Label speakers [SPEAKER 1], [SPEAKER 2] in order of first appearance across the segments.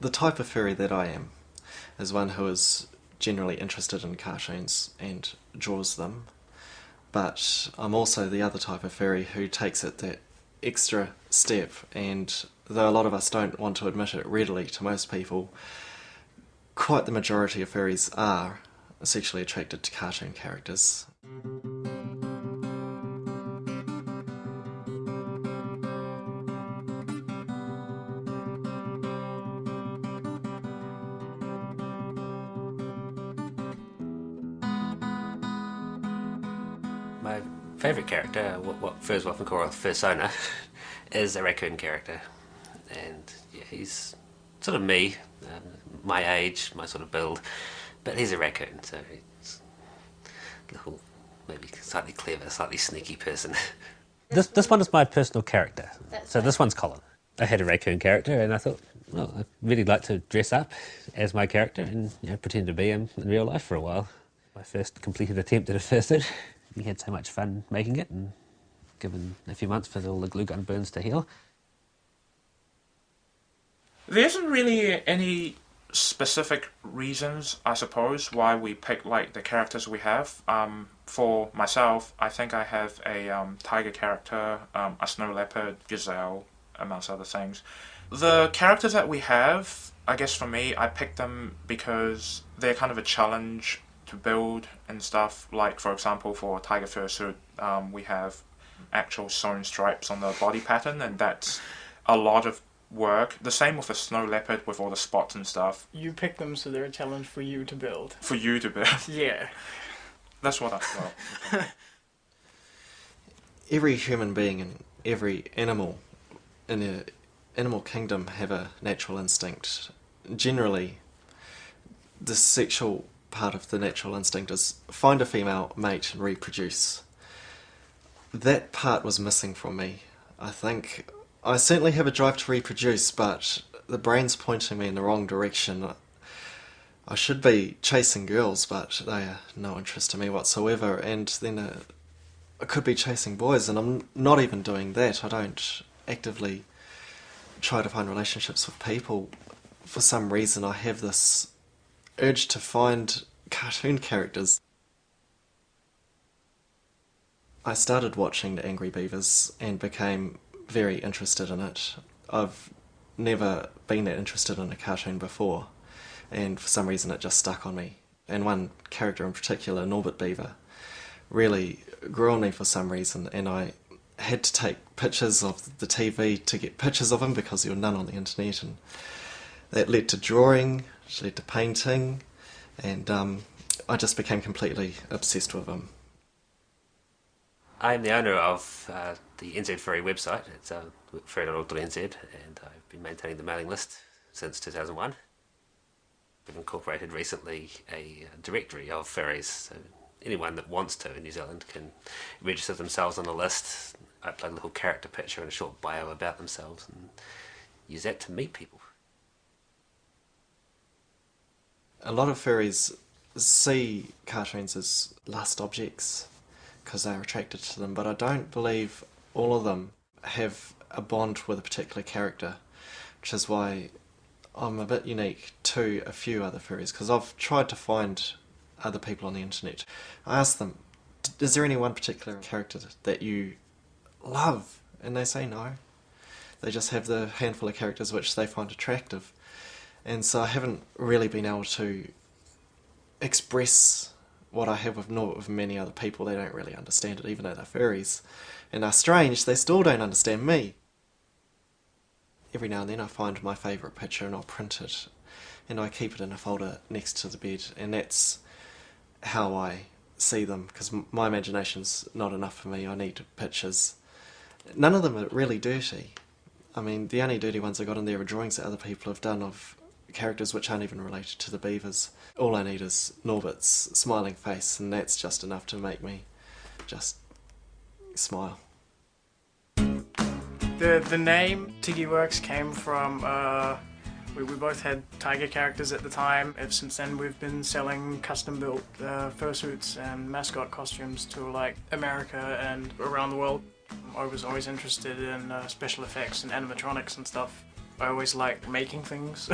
[SPEAKER 1] The type of furry that I am is one who is generally interested in cartoons and draws them, but I'm also the other type of furry who takes it that extra step, and though a lot of us don't want to admit it readily to most people, quite the majority of furries are sexually attracted to cartoon characters.
[SPEAKER 2] My favourite character, what furs often call a fursona, is a raccoon character. And yeah, he's sort of me, my age, my sort of build, but he's a raccoon, so he's a little, maybe slightly clever, slightly sneaky person. This one is my personal character. So this one's Colin. I had a raccoon character, and I thought, well, I'd really like to dress up as my character and pretend to be him in real life for a while. My first completed attempt at a fursuit. We had so much fun making it, and given a few months for all the glue gun burns to heal.
[SPEAKER 3] There isn't really any specific reasons, I suppose, why we pick like the characters we have. For myself, I think I have a tiger character, a snow leopard, gazelle, amongst other things. The characters that we have, I guess for me, I picked them because they're kind of a challenge to build and stuff. Like, for example, for a tiger fursuit, we have actual sewn stripes on the body pattern, and that's a lot of work. The same with a snow leopard with all the spots and stuff.
[SPEAKER 4] You pick them so they're a challenge for you to build.
[SPEAKER 3] For you to build.
[SPEAKER 4] Yeah.
[SPEAKER 3] That's what I felt.
[SPEAKER 1] Every human being and every animal in the animal kingdom have a natural instinct. Generally, the sexual part of the natural instinct is find a female mate and reproduce. That part was missing from me. I think I certainly have a drive to reproduce, but the brain's pointing me in the wrong direction. I should be chasing girls, but they are no interest to me whatsoever, and then I could be chasing boys, and I'm not even doing that. I don't actively try to find relationships with people. For some reason I have this urge to find cartoon characters. I started watching The Angry Beavers and became very interested in it. I've never been that interested in a cartoon before, and for some reason it just stuck on me. And one character in particular, Norbert Beaver, really grew on me for some reason, and I had to take pictures of the TV to get pictures of him because there were none on the internet, and that led to drawing, which led to painting, and I just became completely obsessed with him.
[SPEAKER 2] I'm the owner of the NZ Furry website. It's furry.org.nz, and I've been maintaining the mailing list since 2001. We've incorporated recently a directory of furries, so anyone that wants to in New Zealand can register themselves on the list, upload a little character picture and a short bio about themselves, and use that to meet people.
[SPEAKER 1] A lot of furries see cartoons as lust objects because they're attracted to them, but I don't believe all of them have a bond with a particular character, which is why I'm a bit unique to a few other furries, because I've tried to find other people on the internet. I ask them, is there any one particular character that you love? And they say no. They just have the handful of characters which they find attractive. And so I haven't really been able to express what I have with many other people. They don't really understand it, even though they're furries. And they're strange, they still don't understand me. Every now and then I find my favourite picture and I'll print it. And I keep it in a folder next to the bed. And that's how I see them, because my imagination's not enough for me. I need pictures. None of them are really dirty. I mean, the only dirty ones I got in there are drawings that other people have done of characters which aren't even related to the beavers. All I need is Norbert's smiling face, and that's just enough to make me just smile.
[SPEAKER 4] The name Tiki Works came from, we both had tiger characters at the time. Ever since then we've been selling custom-built fursuits and mascot costumes to like America and around the world. I was always interested in special effects and animatronics and stuff. I always liked making things,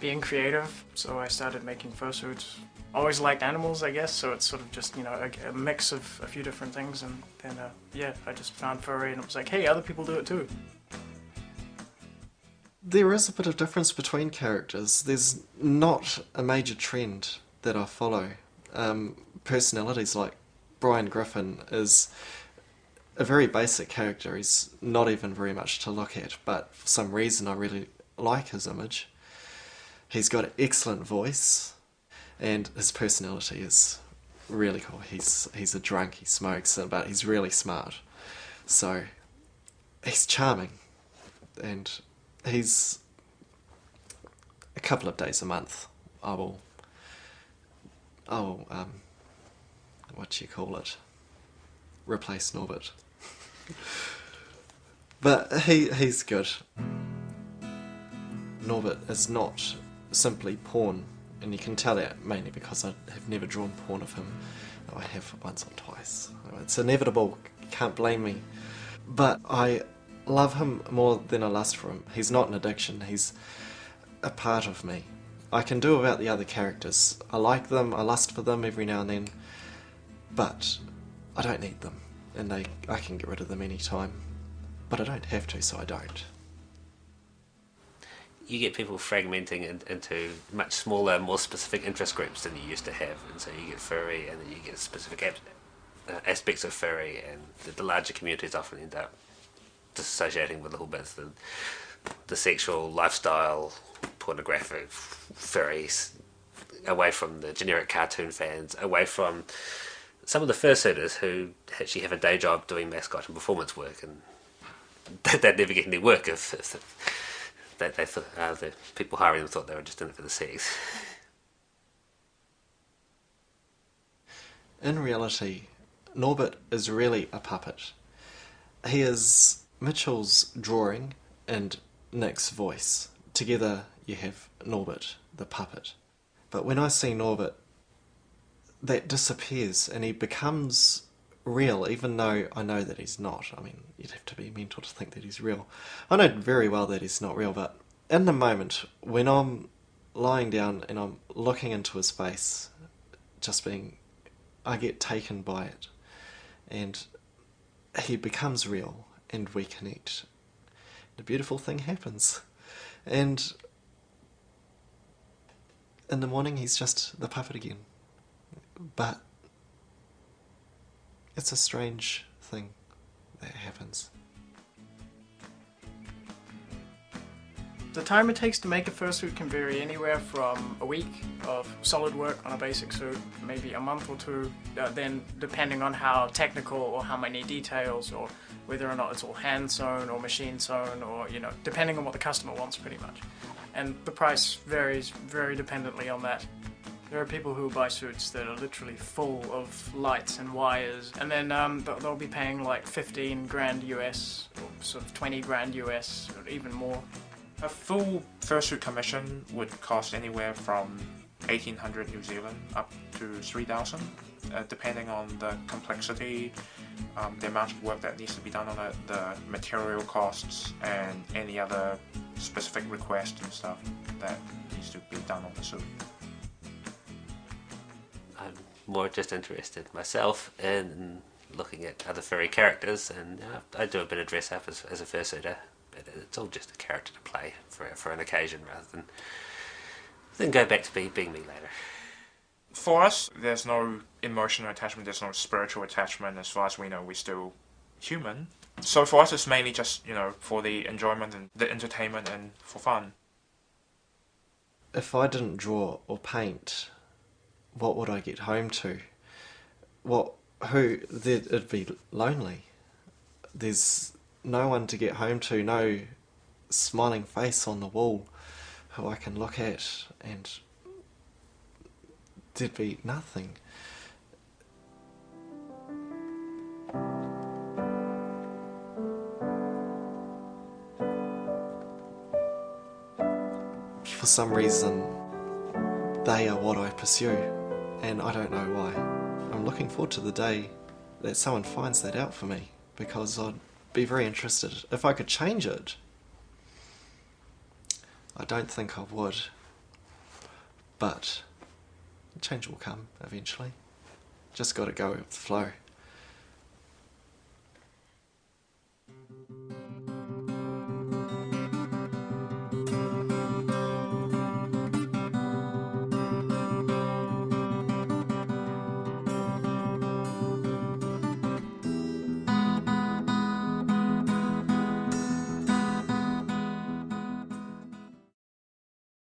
[SPEAKER 4] being creative, so I started making fursuits. Always liked animals, I guess, so it's sort of just, you know, a mix of a few different things, and then, yeah, I just found furry and it was like, hey, other people do it too.
[SPEAKER 1] There is a bit of difference between characters. There's not a major trend that I follow. Personalities like Brian Griffin is a very basic character. He's not even very much to look at, but for some reason I really like his image. He's got an excellent voice, and his personality is really cool. He's a drunk, he smokes, but he's really smart. So he's charming, and he's a couple of days a month. I will what do you call it? Replace Norbert. But he's good. Norbert is not simply porn, and you can tell that mainly because I have never drawn porn of him. I have once or twice. It's inevitable, can't blame me. But I love him more than I lust for him. He's not an addiction, he's a part of me. I can do without the other characters. I like them, I lust for them every now and then, but I don't need them, and I can get rid of them any time. But I don't have to, so I don't.
[SPEAKER 2] You get people fragmenting into much smaller, more specific interest groups than you used to have, and so you get furry, and then you get specific aspects of furry, and the larger communities often end up disassociating with little bits, the sexual lifestyle, pornographic furries, away from the generic cartoon fans, away from some of the fursuiters who actually have a day job doing mascot and performance work, and they'd never get any work if they thought, the people hiring them thought they were just in it for the sex.
[SPEAKER 1] In reality, Norbert is really a puppet. He is Mitchell's drawing and Nick's voice. Together you have Norbert, the puppet. But when I see Norbert, that disappears and he becomes real, even though I know that he's not. I mean, you'd have to be mental to think that he's real. I know very well that he's not real, but in the moment, when I'm lying down and I'm looking into his face, I get taken by it, and he becomes real, and we connect. The beautiful thing happens, and in the morning he's just the puppet again. But it's a strange thing that happens.
[SPEAKER 4] The time it takes to make a fursuit can vary anywhere from a week of solid work on a basic suit, maybe a month or two, then depending on how technical or how many details, or whether or not it's all hand sewn or machine sewn, or, you know, depending on what the customer wants pretty much. And the price varies very dependently on that. There are people who buy suits that are literally full of lights and wires, and then they'll be paying like 15 grand US, or sort of 20 grand US, or even more.
[SPEAKER 3] A full fursuit commission would cost anywhere from 1,800 New Zealand up to 3,000, depending on the complexity, the amount of work that needs to be done on it, the material costs, and any other specific requests and stuff that needs to be done on the suit.
[SPEAKER 2] I'm more just interested myself in looking at other furry characters, and I do a bit of dress up as a fursuiter. It's all just a character to play for an occasion rather than go back to being me later.
[SPEAKER 3] For us, there's no emotional attachment, there's no spiritual attachment. As far as we know, we're still human. So for us, it's mainly just, you know, for the enjoyment and the entertainment and for fun.
[SPEAKER 1] If I didn't draw or paint, what would I get home to? It'd be lonely. There's no one to get home to, no smiling face on the wall who I can look at, and there'd be nothing. For some reason, they are what I pursue, and I don't know why. I'm looking forward to the day that someone finds that out for me, because I'd be very interested. If I could change it, I don't think I would. But change will come eventually. Just got to go with the flow.